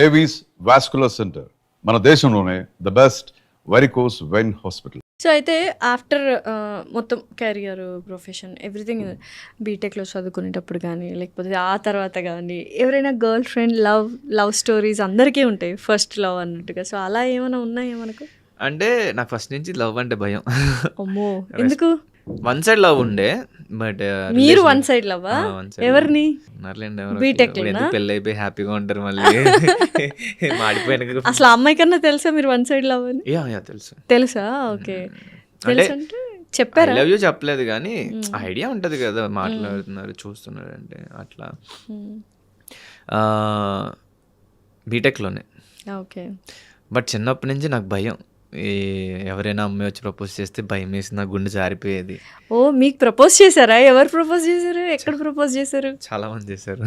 Avis vascular centre మన దేశంలోనే the best varicose vein hospital. So అయితే ఆఫ్టర్ మొత్తం కెరియర్, ప్రొఫెషన్, ఎవ్రీథింగ్ బీటెక్లో చదువుకునేటప్పుడు కానీ లేకపోతే ఆ తర్వాత కానీ ఎవరైనా గర్ల్ ఫ్రెండ్ లవ్ స్టోరీస్ అందరికీ ఉంటాయి, ఫస్ట్ లవ్ అన్నట్టుగా. సో అలా ఏమైనా ఉన్నాయా మనకు? అంటే నాకు ఫస్ట్ నుంచి లవ్ అంటే భయం. అమ్మో, ఎందుకు? వన్ సైడ్ లవ్ ఉండే, బట్ మీరు వన్ సైడ్ లవ్వా? ఎవరిని? బీటెక్ పెళ్ళి అయిపోయి హ్యాపీగా ఉంటారు మళ్ళీ మాడిపోయిన. అసలు అమ్మాయి కన్నా తెలుసా మీరు వన్ సైడ్ లవ్ అని? తెలుసు. తెలుసా? ఓకే. తెలుసు అంటే చెప్పారా? లవ్ యూ చెప్పలేదు కానీ ఐడియా ఉంటది కదా, మాట్లాడుతున్నారు చూస్తున్నారు అంటే అట్లా. బీటెక్లోనే. ఓకే. బట్ చిన్నప్పటి నుంచి నాకు భయం. ఎవరైనా అమ్మాయి వచ్చి ప్రపోజ్ చేస్తే భయం వేసి నా గుండె జారిపోయేది. ఓ, మీకు ప్రపోజ్ చేశారా? ఎవరు ప్రపోజ్ చేశారు? ఎక్కడ ప్రపోజ్ చేశారు? చాలా మంది చేశారు.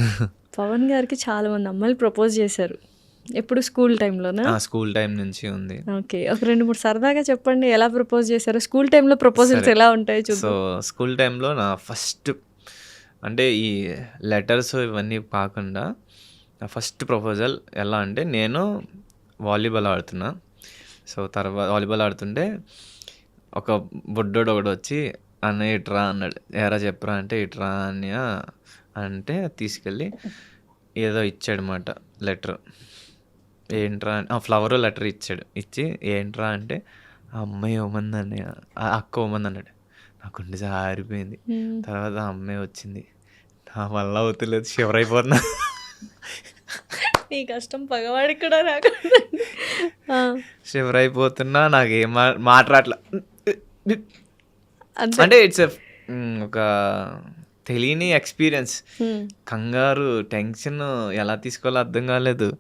పవన్ గారికి చాలా మంది అమ్మాయిలు ప్రపోజ్ చేశారు. ఎప్పుడు స్కూల్ టైంలోనా? స్కూల్ టైం నుంచి ఉంది. ఓకే, ఒక 2-3 సరదాగా చెప్పండి, ఎలా ప్రపోజ్ చేశారు? స్కూల్ టైంలో ప్రపోజల్స్ ఎలా ఉంటాయి చూద్దాం. సో స్కూల్ టైంలో నా ఫస్ట్, అంటే ఈ లెటర్స్ ఇవన్నీ కాకుండా నా ఫస్ట్ ప్రపోజల్ ఎలా అంటే, నేను వాలీబాల్ ఆడుతున్నా. సో తర్వాత వాలీబాల్ ఆడుతుంటే ఒక బొడ్డోడు ఒకడు వచ్చి అన్నయ్య ఇట్రా అన్నాడు. ఎరా చెప్పరా అంటే ఇట్రా అన్నయ్య అంటే తీసుకెళ్ళి ఏదో ఇచ్చాడనమాట లెటర్. ఏంట్రా ఫ్లవర్ లెటర్ ఇచ్చాడు. ఇచ్చి ఏంట్రా అంటే ఆ అమ్మాయి ఇవ్వమంది అన్నయ్య, ఆ అక్క ఇవ్వమంది అన్నాడు. నాకు గుండె జారిపోయింది. తర్వాత ఆ అమ్మాయి వచ్చింది. నా వల్ల అవుతలేదు, షివర్ అయిపోతున్నా. నీ కష్టం పగవాడికి కూడా రాకుండా షివర్ అయిపోతున్నా. నాకు ఏం మాట్లాడట్లా. అంటే ఇట్స్ ఒక తెలియని ఎక్స్పీరియన్స్. కంగారు, టెన్షన్ ఎలా తీసుకోవాలో అర్థం కాలేదు.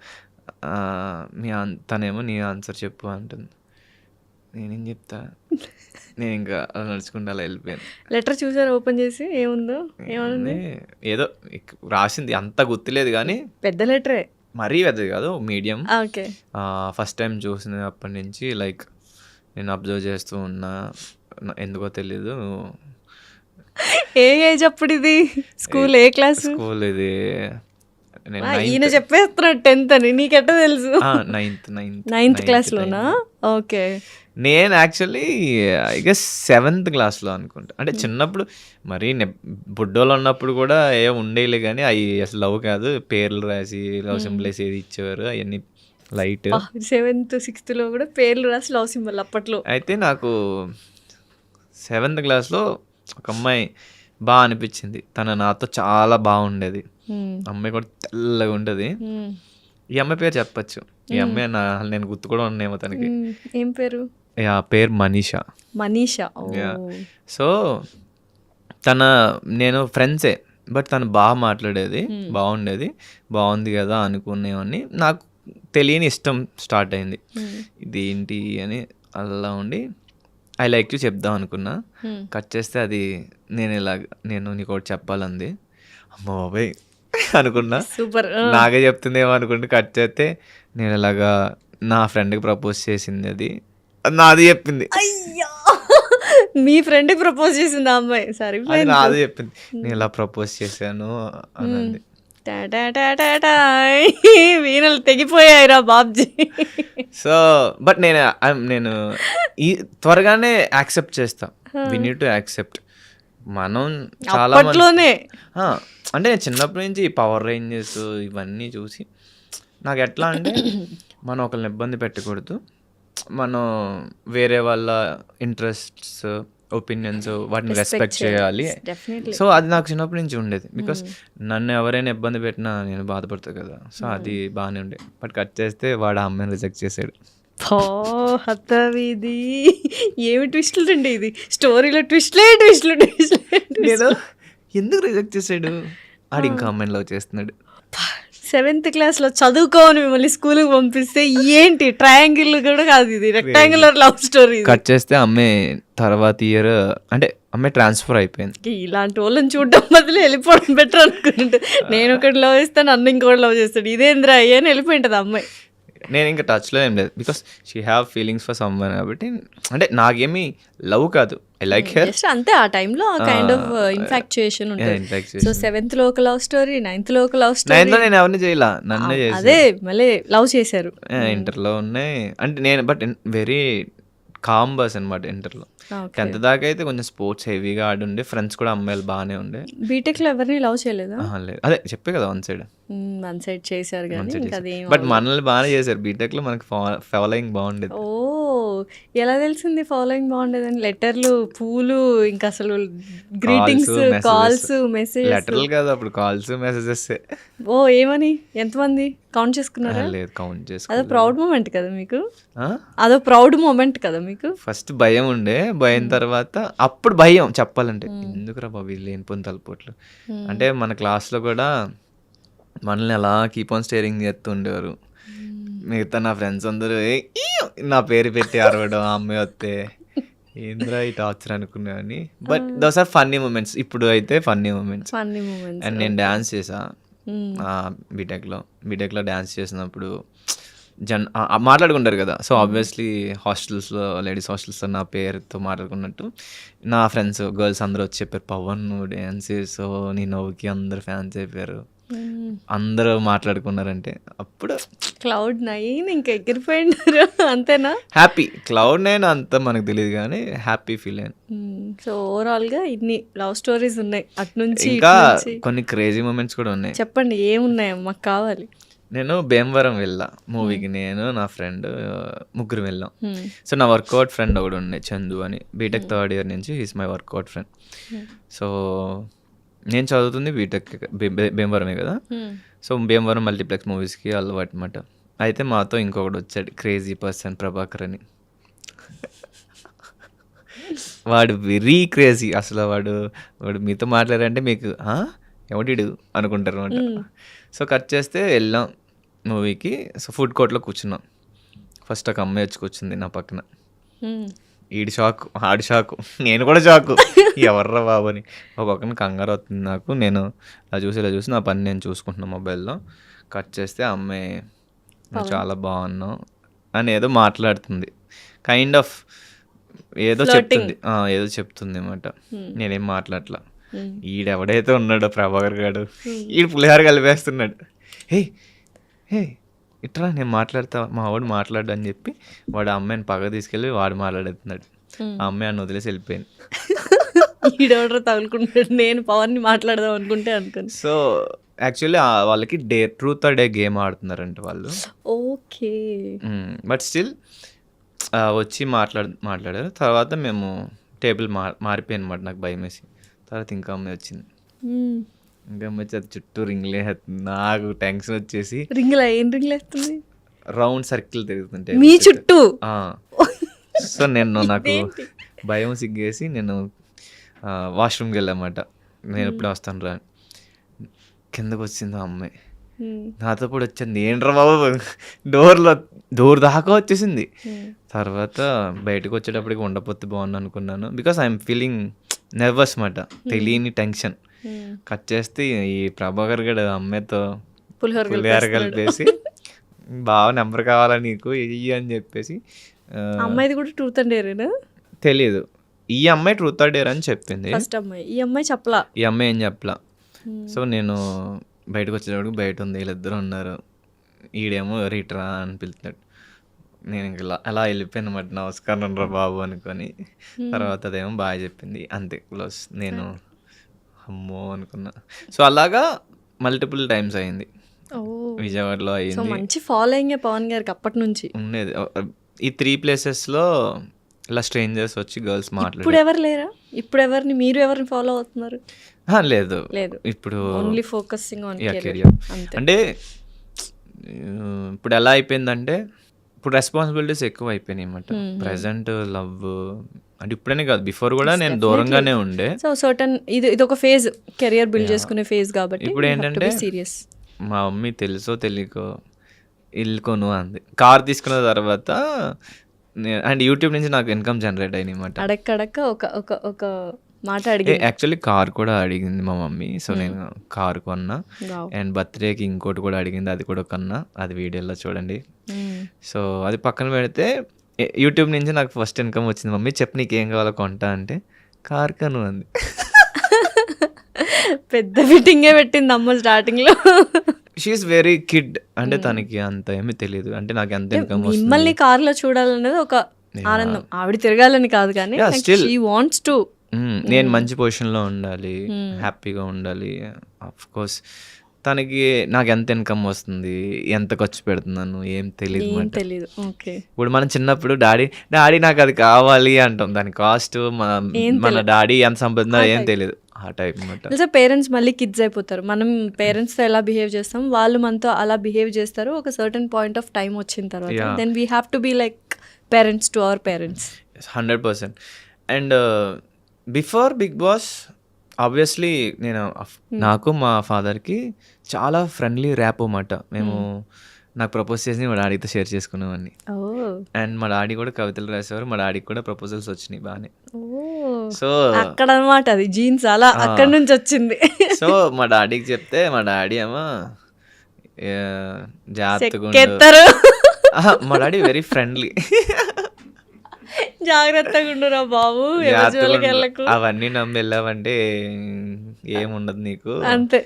తనేమో నీ ఆన్సర్ చెప్పు అంటుంది. నేనేం చెప్తా, నేను ఇంకా నడుచుకుంటూ అలా వెళ్ళిపోయాను. లెటర్ చూసారు ఓపెన్ చేసి? ఏముందో? ఏమన్నా ఏదో రాసింది, అంత గుర్తులేదు కానీ పెద్ద లెటరే, మరీ పెద్దది కాదు, మీడియం. ఓకే. ఫస్ట్ టైం చూసిన అప్పటి నుంచి లైక్ నేను అబ్జర్వ్ చేస్తూ ఉన్నా. ఎందుకో తెలీదు. ఏ ఏజ్ అప్పుడు ఇది? స్కూల్ ఏ క్లాస్? స్కూల్ ఇది ఈయన చెప్పేస్తున్నాడు 10th అని, నీకెట్టా తెలుసు? నైన్త్ క్లాస్లోనా? ఓకే. నేను యాక్చువల్లీ ఐ గెస్ 7th క్లాస్లో అనుకుంటా. అంటే చిన్నప్పుడు మరీ బుడ్డోళ్ళు ఉన్నప్పుడు కూడా ఏ ఉండేలే కానీ అవి అసలు లవ్ కాదు, పేర్లు రాసి లవ్ సింబల్ వేసి ఏది ఇచ్చేవారు, అవన్నీ లైట్. 7th 6th కూడా పేర్లు రాసి లవ్ సింబల్ అప్పట్లో. అయితే నాకు 7th క్లాస్లో ఒక అమ్మాయి బాగా అనిపించింది. తను నాతో చాలా బాగుండేది. అమ్మాయి కూడా తెల్లగా ఉంటుంది. ఈ అమ్మాయి పేరు చెప్పచ్చు. ఈ అమ్మాయి నేను గుర్తు కూడా ఉన్నాయేమో తనకి. ఏం పేరు? పేరు మనీషా. సో నేను ఫ్రెండ్సే, బట్ తను బాగా మాట్లాడేది, బాగుండేది, బాగుంది కదా అనుకునేవన్నీ. నాకు తెలియని ఇష్టం స్టార్ట్ అయింది. ఇదేంటి అని అలా ఉండి ఐ లైక్ యూ చెప్దాం అనుకున్నా. కట్ చేస్తే అది నేను నీకు ఒకటి చెప్పాలంది. అమ్మ బాబాయ్ అనుకున్నా, నాకే చెప్తుందేమో అనుకుంటే కట్ చేస్తే నేను ఇలాగా నా ఫ్రెండ్కి ప్రపోజ్ చేసింది, అది నాది చెప్పింది. మీ ఫ్రెండ్ ప్రపోజ్ చేసింది ఆ అమ్మాయి? సరే, నాది చెప్పింది. నేను ఇలా ప్రపోజ్ చేశాను అన్నది. వీణలు తెగిపోయాయిరా బాబ్జీ. సో బట్ నేను ఈ త్వరగానే యాక్సెప్ట్ చేస్తా. We need to accept. మనం చాలా అంటే చిన్నప్పటి నుంచి పవర్ రేంజెస్ ఇవన్నీ చూసి నాకు ఎట్లా అంటే, మనం ఒకరిని ఇబ్బంది పెట్టకూడదు, మనం వేరే వాళ్ళ ఇంట్రెస్ట్స్, ఒపీనియన్స్ వాటిని రెస్పెక్ట్ చేయాలి. సో అది నాకు చిన్నప్పటి నుంచి ఉండేది. బికాస్ నన్ను ఎవరైనా ఇబ్బంది పెట్టినా నేను బాధపడతా కదా. సో అది బాగానే ఉండే. బట్ కట్ చేస్తే వాడు ఆ అమ్మాయిని రిజెక్ట్ చేసాడు. ఇది ఏమి ట్విస్టులు అండి, ఇది స్టోరీలో ట్విస్ట్లే. నేను ఎందుకు రిజెక్ట్ చేసాడు? ఆడు ఇంకా అమ్మాయిని లవ్ చేస్తున్నాడు. 7th క్లాస్లో చదువుకోని మిమ్మల్ని స్కూల్కి పంపిస్తే ఏంటి? ట్రయాంగిల్ కూడా కాదు, ఇది రెక్టాంగులర్ లవ్ స్టోరీ. కట్ చేస్తే అమ్మాయి తర్వాత ఇయర్ అంటే అమ్మాయి ట్రాన్స్ఫర్ అయిపోయింది. ఇలాంటి వాళ్ళని చూడడం బదులు వెళ్ళిపోవడం బెటర్ అనుకుంటే, నేను ఒకటి లవ్ చేస్తాను, నన్ను ఇంకోటి లవ్ చేస్తాడు, ఇదేంద్రా అని వెళ్ళిపోయింటది అమ్మాయి. నేను ఇంకా టచ్లో ఏం లేదు because she have feelings for someone కాబట్టి అంటే నాకేమీ లవ్ కాదు ఐ లైక్ హెర్ జస్ట్ అంతే ఆ టైంలో ఆ కైండ్ ఆఫ్ ఇన్ఫాక్చుయేషన్ ఉంటుంది. సో 7th లో ఒక లవ్ స్టోరీ, 9th లో ఒక లవ్ స్టోరీ. 9th లో నేను ఎవరిని చేయలా, నన్నే చేసి అదే మళ్ళీ లవ్ చేశారు. ఇంటర్లో ఉన్నాయి అంటే నేను బట్ వెరీ కామ్ బస్ అనమాట ఇంటర్లో. Okay. 10th దాకా అయితే కొంచెం స్పోర్ట్స్ హెవీగా ఆడుండే, ఫ్రెండ్స్ కూడా అమ్మాయిలు బాగానే ఉండే. బీటెక్ లో ఎవరిని లవ్ చేయలేదా? లేదు అదే చెప్పే కదా వన్ సైడ్ వన్ సైడ్ చేశారు కానీ ఇంకా అది బట్ మనల్ని బాగానే చేశారు బీటెక్ లో, మనకి ఫాలోయింగ్ బాగుండేది. ఓ ఎలా తెలిసింది ఫాలోయింగ్ బాగుండేదని? లెటర్లు, పూలు, ఇంకా అసలు గ్రీటింగ్స్, కాల్స్, మెసేజ్. లెటర్లు కాదు అప్పుడు, కాల్స్ మెసేజెస్. ఓ ఏమని, ఎంతమంది కౌంట్ చేసుకున్నారా? లేదు కౌంట్ అదో చేసుకో. ప్రౌడ్ మూమెంట్ కదా మీకు, అదో ప్రౌడ్ మూమెంట్ కదా మీకు. ఫస్ట్ భయం ఉండే, భయం తర్వాత అప్పుడు భయం చెప్పాలంటే ఎందుకురా బాబు లేని పొంది తలపోట్లు అంటే మన క్లాస్లో కూడా మనల్ని అలా కీప్ ఆన్ స్టేరింగ్ చేస్తూ ఉండేవారు. మిగతా నా ఫ్రెండ్స్ అందరూ నా పేరు పెట్టి అరవడం, ఆ అమ్మాయి వస్తే ఏంద్రా ఈ టార్చర్ అనుకునేవని. But those are funny moments. ఇప్పుడు అయితే ఫన్నీ మూమెంట్స్. అండ్ నేను డ్యాన్స్ చేసా బీటెక్లో డ్యాన్స్ చేసినప్పుడు మాట్లాడుకుంటారు కదా. సో ఆబ్వియస్లీ హాస్టల్స్లో, లేడీస్ హాస్టల్స్లో నా పేరుతో మాట్లాడుకున్నట్టు నా ఫ్రెండ్స్ గర్ల్స్ అందరూ వచ్చి చెప్పారు, పవన్ నువ్వు డ్యాన్స్ చేసావు, నీ నవ్వుకి అందరు ఫ్యాన్స్ అయిపోయారు, అందరూ మాట్లాడుకున్నారంటే అప్పుడు క్లౌడ్ 9 ఇంకా ఎగిరిపోయినారు అంతేనా? హ్యాపీ. క్లౌడ్ 9 అంతా మనకు తెలియదు కానీ హ్యాపీ ఫీల్ అయ్యాను. సో ఓవరాల్ గా ఇన్ని లవ్ స్టోరీస్ ఉన్నాయి అటు నుంచి. ఇంకా కొన్ని క్రేజీ మూమెంట్స్ కూడా ఉన్నాయి. చెప్పండి ఏమున్నాయో మాకు కావాలి. నేను భీమవరం వెళ్ళా మూవీకి, నేను నా ఫ్రెండ్ ముగ్గురు వెళ్ళాం. సో నా వర్కౌట్ ఫ్రెండ్ ఒకడు ఉండే చందు అని, బీటెక్ 3rd ఇయర్ నుంచి he's my workout friend. So నేను చదువుతుంది బీటెక్ భీమవరమే కదా. సో భీమవరం మల్టీప్లెక్స్ మూవీస్కి అలవాటు అనమాట. అయితే మాతో ఇంకొకటి వచ్చాడు, క్రేజీ పర్సన్ ప్రభాకర్ అని. వాడు వెరీ క్రేజీ అసలు. వాడు మీతో మాట్లాడారంటే మీకు ఎవడిడు అనుకుంటారు అనమాట. సో కట్ చేస్తే వెళ్ళాం మూవీకి. సో ఫుడ్ కోర్ట్లో కూర్చున్నాం. ఫస్ట్ ఒక అమ్మాయి వచ్చి కూర్చుంది నా పక్కన. ఈడి షాకు, ఆడి షాకు, నేను కూడా షాకు, ఎవర్రా బాబు అని. ఒక పక్కన కంగారు అవుతుంది నాకు. నేను ఇలా చూసి నా పని నేను చూసుకుంటున్నాను మొబైల్లో. కట్ చేస్తే ఆ అమ్మాయి నువ్వు చాలా బాగున్నావు అని ఏదో మాట్లాడుతుంది, కైండ్ ఆఫ్ ఏదో చెప్తుంది అన్నమాట. నేనేం మాట్లాడలా. ఈడెవడైతే ఉన్నాడో ప్రభాకర్ గాడు, ఈడు పులిహార కలిపేస్తున్నాడు. హే ఇట్లా నేను మాట్లాడతా, మా వాడు మాట్లాడు అని చెప్పి వాడు ఆ అమ్మాయిని పక్క తీసుకెళ్ళి వాడు మాట్లాడుతున్నాడు. ఆ అమ్మాయి అని వదిలేసి వెళ్ళిపోయింది. ఈడెవడో తగులుకుంటాడు, నేను పవన్ని మాట్లాడదాం అనుకుంటే అనుకుని. సో యాక్చువల్లీ వాళ్ళకి ట్రూత్ ఆర్ డేర్ గేమ్ ఆడుతున్నారంట వాళ్ళు. ఓకే. బట్ స్టిల్ వచ్చి మాట్లాడారు. తర్వాత మేము టేబుల్ మారిపోయాను అనమాట, నాకు భయం వేసి. తర్వాత ఇంకా అమ్మాయి వచ్చింది. ఇంకా అమ్మాయి వచ్చి అది చుట్టూ రింగ్లు వేస్తుంది. నాకు టెన్షన్ వచ్చేసి, ఏం రింగ్లు వేస్తుంది? రౌండ్ సర్కిల్ తిరుగుతుంటే మీ చుట్టూ. సో నాకు భయం సిగ్గేసి నేను వాష్రూమ్కి వెళ్ళామాట. నేను ఇప్పుడే వస్తాను రా. కిందకు వచ్చింది ఆ అమ్మాయి, నాతో కూడా వచ్చింది. ఏంట్రా బాబు, డోర్ దాకా వచ్చేసింది. తర్వాత బయటకు వచ్చేటప్పటికి ఉండపోతే బాగుంది అనుకున్నాను, బికాస్ ఐఎమ్ ఫీలింగ్ నర్వస్ మాట, తెలియని టెన్షన్. కట్ చేస్తే ఈ ప్రభాకర్ గడు అమ్మాయితో పులిహార కలిపేసి, బాగా నెంబర్ కావాలా నీకు ఇయ్యి అని చెప్పేసి. అమ్మాయిది కూడా ట్రూత్ అండ్ డేరేనా తెలీదు. ఈ అమ్మాయి ట్రూత్ ఆర్ డేర్ అని చెప్పింది. ఫస్ట్ అమ్మాయి, ఈ అమ్మాయి చెప్పలా. ఈ అమ్మాయి ఏం చెప్పలా. సో నేను బయటకు వచ్చేటప్పుడు బయట ఉంది, వీళ్ళిద్దరు ఉన్నారు. ఈడేమో రీటరా అని పిలుతున్నాడు. నేను ఇంకా అలా వెళ్ళిపోయాను అన్నమాట, నమస్కారం రా బాబు అనుకొని. తర్వాత అదేమో బాగా చెప్పింది, అంతే క్లోజ్. నేను అమ్మో అనుకున్నా. సో అలాగా మల్టిపుల్ టైమ్స్ అయింది విజయవాడలో. అయింది. మంచి ఫాలోయింగ్ పవన్ గారికి అప్పటి నుంచి ఉండేది. ఈ 3 ప్లేసెస్లో ఇలా స్ట్రేంజర్స్ వచ్చి గర్ల్స్ మాట్లాడారు. ఇప్పుడు ఎవరు లేరా? ఇప్పుడు ఎవరిని, మీరు ఎవరిని ఫాలో అవుతున్నారు? లేదు, ఇప్పుడు ఓన్లీ ఫోకసింగ్ ఆన్ కెరియర్. అంటే ఇప్పుడు ఎలా అయిపోయిందంటే, ఇప్పుడు రెస్పాన్సిబిలిటీస్ ఎక్కువ అయిపోయినాయి అన్నమాట. ప్రెసెంట్ లవ్ అంటే ఇప్పుడనే కాదు, బిఫోర్ కూడా నేను దూరంగానే ఉండే. సో సర్టన్ ఇది ఒక ఫేజ్, కెరియర్ బిల్డ్ చేసుకునే ఫేజ్ కాబట్టి. ఇప్పుడు ఏంటంటే సీరియస్. మా మమ్మీ తెలుసో తెలియకో ఇల్లుకోను అంది. కార్ తీసుకున్న తర్వాత అండ్ యూట్యూబ్ నుంచి నాకు ఇన్కమ్ జనరేట్ అయింది అన్నమాట. అడక్క ఒక మాట అడిగింది. యాక్చువల్లీ కార్ కూడా అడిగింది మా మమ్మీ. సో నేను కార్ కొన్నా. అండ్ బర్త్డేకి ఇంకోటి కూడా అడిగింది, అది కూడా కొన్నా. అది వీడియోలో చూడండి. సో అది పక్కన పెడితే యూట్యూబ్ నుంచి నాకు ఫస్ట్ ఇన్కమ్ వచ్చింది. మమ్మీ చెప్పు నీకేం కావాలో కొంటా అంటే కార్ కను అంది. పెద్ద ఫిట్టింగే పెట్టింది అమ్మ స్టార్టింగ్లో. షీఈస్ వెరీ కిడ్, అంటే తనకి అంత ఏమీ తెలియదు. అంటే నాకు ఎంత ఇన్కమ్ వస్తుంది, మిమ్మల్ని కార్లో చూడాలనేది ఒక ఆనందం. ఆవిడ తిరగాలని కాదు కానీ షీ వాంట్స్ టు. నేను మంచి పొజిషన్లో ఉండాలి, హ్యాపీగా ఉండాలి. ఆఫ్ కోర్స్ తనకి నాకు ఎంత ఇన్కమ్ వస్తుంది, ఎంత ఖర్చు పెడుతున్నాను ఏం తెలియదు. తెలీదు. ఓకే. ఇప్పుడు మనం చిన్నప్పుడు డాడీ నాకు అది కావాలి అంటాం, దాని కాస్ట్ మన డాడీ ఎంత సంపాదించినా ఏం తెలియదు. ఆ టైప్ అనమాట. తెలుసా, పేరెంట్స్ మళ్ళీ కిడ్స్ అయిపోతారు. మనం పేరెంట్స్తో ఎలా బిహేవ్ చేస్తాం, వాళ్ళు మనతో అలా బిహేవ్ చేస్తారు ఒక సర్టన్ పాయింట్ ఆఫ్ టైం వచ్చిన తర్వాత. Then we have to be like parents to our parents. 100%. And before big boss obviously నాకు మా ఫాదర్కి చాలా ఫ్రెండ్లీ ర్యాప్ అన్నమాట. మేము నాకు ప్రపోజ్ చేసి మా డాడీతో షేర్ చేసుకునేవాడిని. అండ్ మా డాడీ కూడా కవితలు రాసేవారు, మా డాడీకి కూడా ప్రపోజల్స్ వచ్చినాయి బాగానే. సో అక్కడ అనమాట అది జీన్స్ అలా అక్కడ నుంచి వచ్చింది. సో మా డాడీకి చెప్తే మా డాడీ ఏమో జాగ్రత్తగా, మా డాడీ వెరీ ఫ్రెండ్లీ, జాగ్రత్తగా ఉండరా బాబు, అవన్నీ నమ్మి వెళ్ళావంటే ఏముండదు నీకు, అంతే,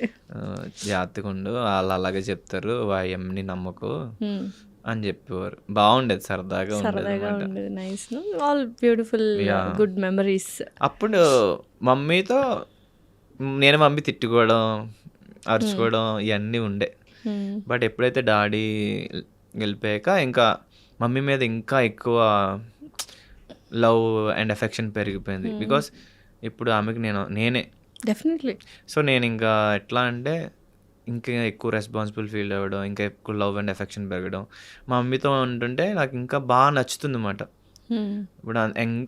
జాగ్రత్తగా ఉండు, వాళ్ళు అలాగే చెప్తారు, అవన్నీ నమ్మకు అని చెప్పేవారు. బాగుండేది, సరదాగా ఉండేది. Nice, all beautiful good memories. అప్పుడు మమ్మీతో నేను మమ్మీ తిట్టుకోవడం, అరుచుకోవడం ఇవన్నీ ఉండే. బట్ ఎప్పుడైతే డాడీ వెళ్ళిపోయాక ఇంకా మమ్మీ మీద ఇంకా ఎక్కువ లవ్ అండ్ ఎఫెక్షన్ పెరిగిపోయింది. బికాస్ ఇప్పుడు ఆమెకి నేనే డెఫినెట్లీ. సో నేను ఇంకా ఎట్లా అంటే ఇంకా ఎక్కువ రెస్పాన్సిబుల్ ఫీల్ అవ్వడం, ఇంకా ఎక్కువ లవ్ అండ్ ఎఫెక్షన్ పెరగడం. మా మమ్మీతో ఉంటుంటే నాకు ఇంకా బాగా నచ్చుతుంది అన్నమాట. ఇప్పుడు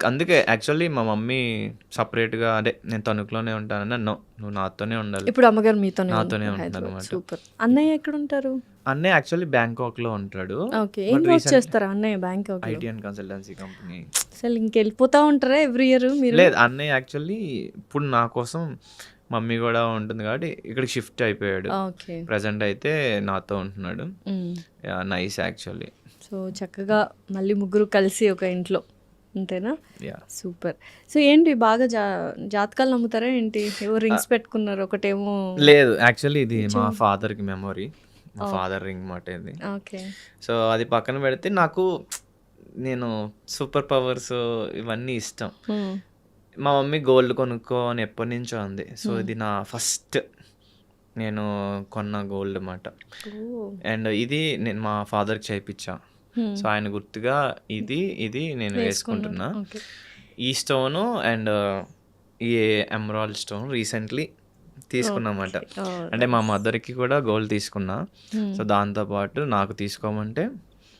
అందుకే యాక్చువల్లీ మా మమ్మీ సపరేట్గా, అదే నేను తణుకులోనే ఉంటానని, నువ్వు నాతోనే ఉండాలి. ఇప్పుడు అమ్మగారు నాతోనే ఉంటారు అనమాట. సూపర్. అన్నయ్య ఎక్కడ ఉంటారు? అన్నయ్య యాక్చువల్లీ బ్యాంకాక్లో ఉంటాడు. ఏం వర్క్ చేస్తారా అన్నయ్య? Bangkok IT and consultancy company. అసలు ఇంకెళ్ళిపోతా ఉంటారా ఎవ్రీ ఇయర్ మీరు? లేదు, అన్నయ్య యాక్చువల్లీ ఇప్పుడు నా కోసం, మమ్మీ కూడా ఉంటుంది కాబట్టి ఇక్కడికి షిఫ్ట్ అయిపోయాడు. ప్రజెంట్ అయితే నాతో ఉంటున్నాడు. Nice actually. సో చక్కగా మళ్ళీ ముగ్గురు కలిసి ఒక ఇంట్లో, అంతేనా? సూపర్. సో ఏంటి బాగా జాతకాలు నమ్ముతారా ఏంటి? ఏవో రింగ్స్ పెట్టుకున్నారు, ఒకటేమో. లేదు, యాక్చువల్లీ ఇది మా ఫాదర్కి మెమొరీ, మా ఫాదర్ రింగ్ మాట ఇది. ఓకే. సో అది పక్కన పెడితే నాకు నేను సూపర్ పవర్స్ ఇవన్నీ ఇష్టం. మా మమ్మీ గోల్డ్ కొనుక్కో అని ఎప్పటి నుంచో అంది. సో ఇది నా ఫస్ట్ నేను కొన్న గోల్డ్ అన్నమాట. అండ్ ఇది నేను మా ఫాదర్కి చేయించా. సో ఆయన గుర్తుగా ఇది నేను వేసుకుంటున్నా. ఈ స్టోను అండ్ ఈ ఎమరాల్డ్ స్టోన్ రీసెంట్లీ తీసుకున్నామాట. అంటే మా మదర్కి కూడా గోల్డ్ తీసుకున్నా. సో దాంతోపాటు నాకు తీసుకోమంటే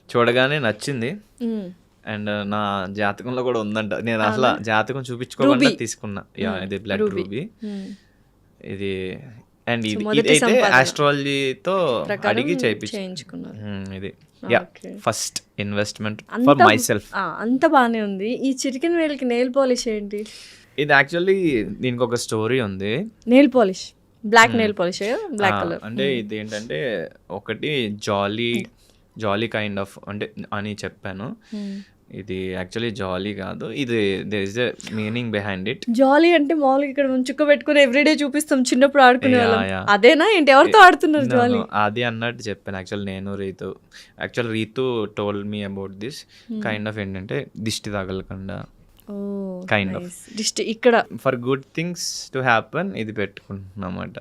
చూడగానే నచ్చింది. అండ్ నా జాతకంలో కూడా ఉందంట. నేను అసలు జాతకం చూపించుకోకుండా తీసుకున్నా. ఇది బ్లడ్ రూబీ ఇది. అండ్ ఇది అయితే ఆస్ట్రాలజీతో అడిగి చేయించుకున్నారు. ఇది first investment for my self. అంత బాగానే ఉంది. ఈ చిటికెన్ వేలకి నెయిల్ పాలిష్ ఏంటి? ఇది యాక్చువల్లీ దీనికి ఒక స్టోరీ ఉంది. Nail polish, black nail polish, black colour. అంటే ఇది ఏంటంటే ఒకటి జాలీ కైండ్ ఆఫ్ అంటే అని చెప్పాను. ఇది యాక్చువల్లీ జాలీ కాదు, ఇది there is a meaning behind it. Jolly అంటే మామూలుగా ఇక్కడ చుక్క పెట్టుకుని ఎవ్రీడే చూపిస్తాం, చిన్నప్పుడు ఆడుకునే వాళ్ళం. అదేనా ఏంటి? ఎవరితో ఆడుతున్నారు జాలీ? అది అన్నట్టు చెప్పాను యాక్చువల్ నేను Ritu told me about this kind of. ఏంటంటే దిష్టి తగలకుండా కైండ్ ఆఫ్ దిష్టి ఇక్కడ for good things to happen ఇది పెట్టుకుంటున్నమాట.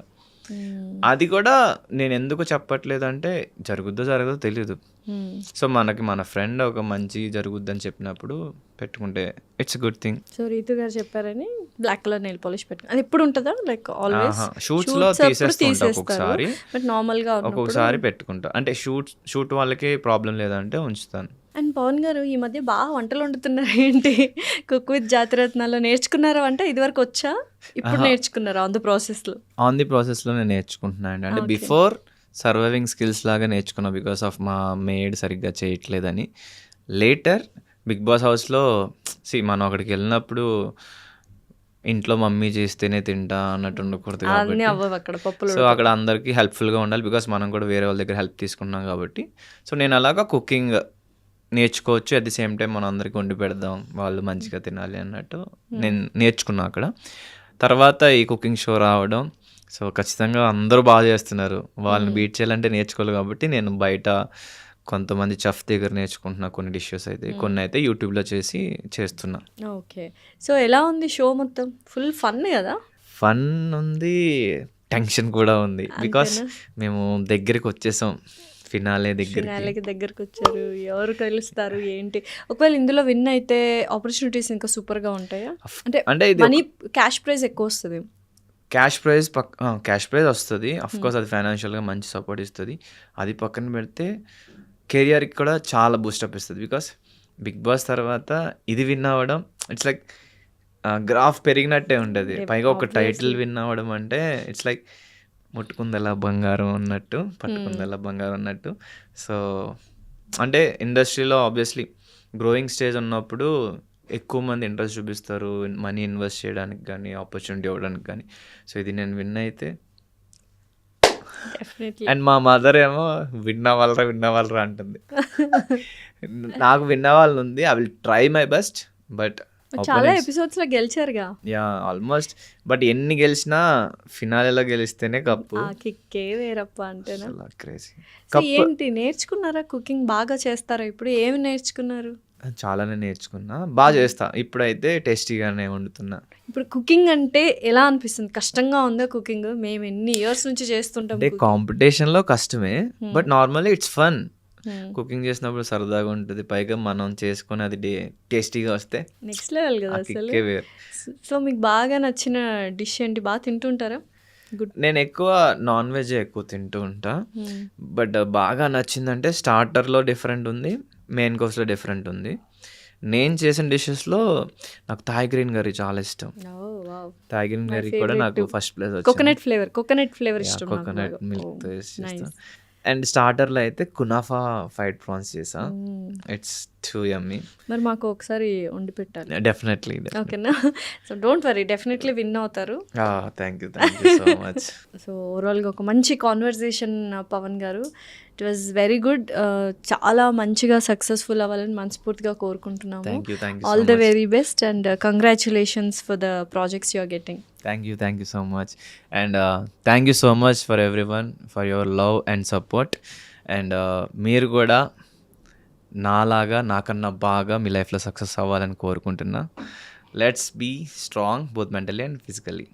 అది కూడా నేను ఎందుకు చెప్పట్లేదు అంటే జరుగుద్దో జరగదో తెలియదు. సో మన ఫ్రెండ్ ఒక మంచి జరుగుద్దని చెప్పినప్పుడు పెట్టుకుంటే it's good thing. So Ritu గారు చెప్పారని బ్లాక్ కలర్ నెయిల్ పాలిష్ పెట్టుకుంటా. అది ఎప్పుడు ఉంటుందా? లైక్ ఆల్వేస్ షూట్స్ లో తీసేస్తుంటా ఒక్కొక్కసారి, బట్ నార్మల్ గా ఒక్కొక్కసారి పెట్టుకుంటా. అంటే షూట్ వాళ్ళకి ప్రాబ్లం లేదంటే ఉంచుతాను. అండ్ పవన్ గారు ఈ మధ్య బాగా వంటలు వండుతున్నారు ఏంటి? కుక్ విత్ జాతిరత్నాల్లో నేర్చుకున్నారా వంట? ఇదివరకు వచ్చా, ఇప్పుడు నేర్చుకున్నారా? ఆన్ ది ప్రాసెస్లో నేను నేర్చుకుంటున్నాను. అంటే బిఫోర్ సర్వైవింగ్ స్కిల్స్ లాగా నేర్చుకున్నా బికాస్ ఆఫ్ మా మేడ్ సరిగ్గా చేయట్లేదని. లేటర్ బిగ్ బాస్ హౌస్లో మనం అక్కడికి వెళ్ళినప్పుడు ఇంట్లో మమ్మీ చేస్తేనే తింటా అన్నట్టు ఉండకూడదు కాబట్టి, సో అక్కడ అందరికీ హెల్ప్ఫుల్గా ఉండాలి. బికాస్ మనం కూడా వేరే వాళ్ళ దగ్గర హెల్ప్ తీసుకున్నాం కాబట్టి. సో నేను అలాగా కుకింగ్ నేర్చుకోవచ్చు, అట్ ది సేమ్ టైం మనం అందరికి వండి పెడదాం, వాళ్ళు మంచిగా తినాలి అన్నట్టు నేను నేర్చుకున్నా అక్కడ. తర్వాత ఈ కుకింగ్ షో రావడం, సో ఖచ్చితంగా అందరూ బాగా చేస్తున్నారు, వాళ్ళని బీట్ చేయాలంటే నేర్చుకోవాలి కాబట్టి నేను బయట కొంతమంది చెఫ్ దగ్గర నేర్చుకుంటున్నా కొన్ని డిషెస్ అయితే, కొన్ని అయితే యూట్యూబ్లో చేస్తున్నా. ఓకే. సో ఎలా ఉంది షో మొత్తం? ఫుల్ ఫన్ కదా? ఫన్ ఉంది, టెన్షన్ కూడా ఉంది, బికాస్ మేము దగ్గరికి వచ్చేసాం ఫినాలే ఫినాలేకి దగ్గరకు వచ్చారు. ఎవరు గెలుస్తారు ఏంటి? ఒకవేళ ఇందులో విన్ అయితే ఆపర్చునిటీస్ ఇంకా సూపర్గా ఉంటాయా? అంటే ఇది మనీ క్యాష్ ప్రైజ్ ఎక్కువ వస్తుంది. క్యాష్ ప్రైజ్ వస్తుంది, కోర్స్ అది ఫైనాన్షియల్గా మంచి సపోర్ట్ ఇస్తుంది. అది పక్కన పెడితే కెరియర్కి కూడా చాలా బూస్టప్ ఇస్తుంది, బికాస్ బిగ్ బాస్ తర్వాత ఇది విన్ అవ్వడం ఇట్స్ లైక్ గ్రాఫ్ పెరిగినట్టే ఉంటుంది. పైగా ఒక టైటిల్ విన్ అవ్వడం అంటే ఇట్స్ లైక్ ముట్టుకుందలా బంగారం అన్నట్టు, పట్టుకుందలా బంగారం అన్నట్టు. సో అంటే ఇండస్ట్రీలో ఆబ్వియస్లీ గ్రోయింగ్ స్టేజ్ ఉన్నప్పుడు ఎక్కువ మంది ఇంట్రెస్ట్ చూపిస్తారు మనీ ఇన్వెస్ట్ చేయడానికి కానీ, ఆపర్చునిటీ ఇవ్వడానికి కానీ. సో ఇది నేను విన్ అయితే, అండ్ మా మదర్ ఏమో విన్ అవ్వాలరా అంటుంది. నాకు విన్ అవ్వాలని ఉంది, I will try my best, but చాలా ఎపిసోడ్స్ లో గెలిచారుగా. యా ఆల్మోస్ట్, బట్ ఎన్ని గెలిచినా ఫినాలేలో గెలిస్తేనే కప్పు. కిక్కే వేరప్ప అంటేనా? క్రేజీ. ఏంటి నేర్చుకున్నారా? కుకింగ్ బాగా చేస్తారా? ఇప్పుడు ఏమి నేర్చుకున్నారు? చాలానే నేర్చుకున్నా, బాగా చేస్తా. ఇప్పుడైతే టేస్టీగానే వండుతున్నా. ఇప్పుడు కుకింగ్ అంటే ఎలా అనిపిస్తుంది? కష్టంగా ఉందా కుకింగ్? మేము ఎన్ని ఇయర్స్ నుంచి చేస్తుంటాం. అంటే కాంపిటీషన్లో కష్టమే, but normally it's fun. Cooking చేసినప్పుడు సరదాగా ఉంటుంది, పైగా మనం చేసుకొని అది టేస్టీగా వస్తే నెక్స్ట్ లెవెల్ కదా అసలు. సో మీకు బాగా నచ్చిన డిష్ ఏంటి? బాగా తింటుంటారా? నేను ఎక్కువ నాన్ వెజ్ ఎక్కువ తింటూ ఉంటా, బట్ బాగా నచ్చిందంటే స్టార్టర్లో డిఫరెంట్ ఉంది, మెయిన్ కోర్స్లో డిఫరెంట్ ఉంది. నేను చేసిన డిషెస్లో నాకు థాయ్ గ్రీన్ కర్రీ చాలా ఇష్టం. థాయ్ గ్రీన్ కర్రీ కూడా నాకు ఫస్ట్ ప్లేస్ వచ్చింది. కోకోనట్ ఫ్లేవర్ ఇష్టం, కోకోనట్ మిల్క్తో చేస్తాను. అండ్ స్టార్టర్లో అయితే కునాఫా ఫ్రైడ్ ప్రాన్స్ చేసా, ఇట్స్ టూ యమ్మీ. మరి మాకు ఒకసారి వండి పెట్టాలి. డెఫినెట్లీ. ఓకేనా? So don't worry, definitely win అవుతారు. Thank you so much. So ఓవరాల్గా ఒక మంచి conversation Pavan garu. It was very good. చాలా మంచిగా సక్సెస్ఫుల్ అవ్వాలని మనస్ఫూర్తిగా కోరుకుంటున్నాము. All the very best and congratulations for the projects you are getting. Thank you so much, and thank you so much for everyone for your love and support, and మీరు కూడా నాలాగా నాకన్నా బాగా మీ లైఫ్లో సక్సెస్ అవ్వాలని కోరుకుంటున్నా. Let's be strong both mentally and physically.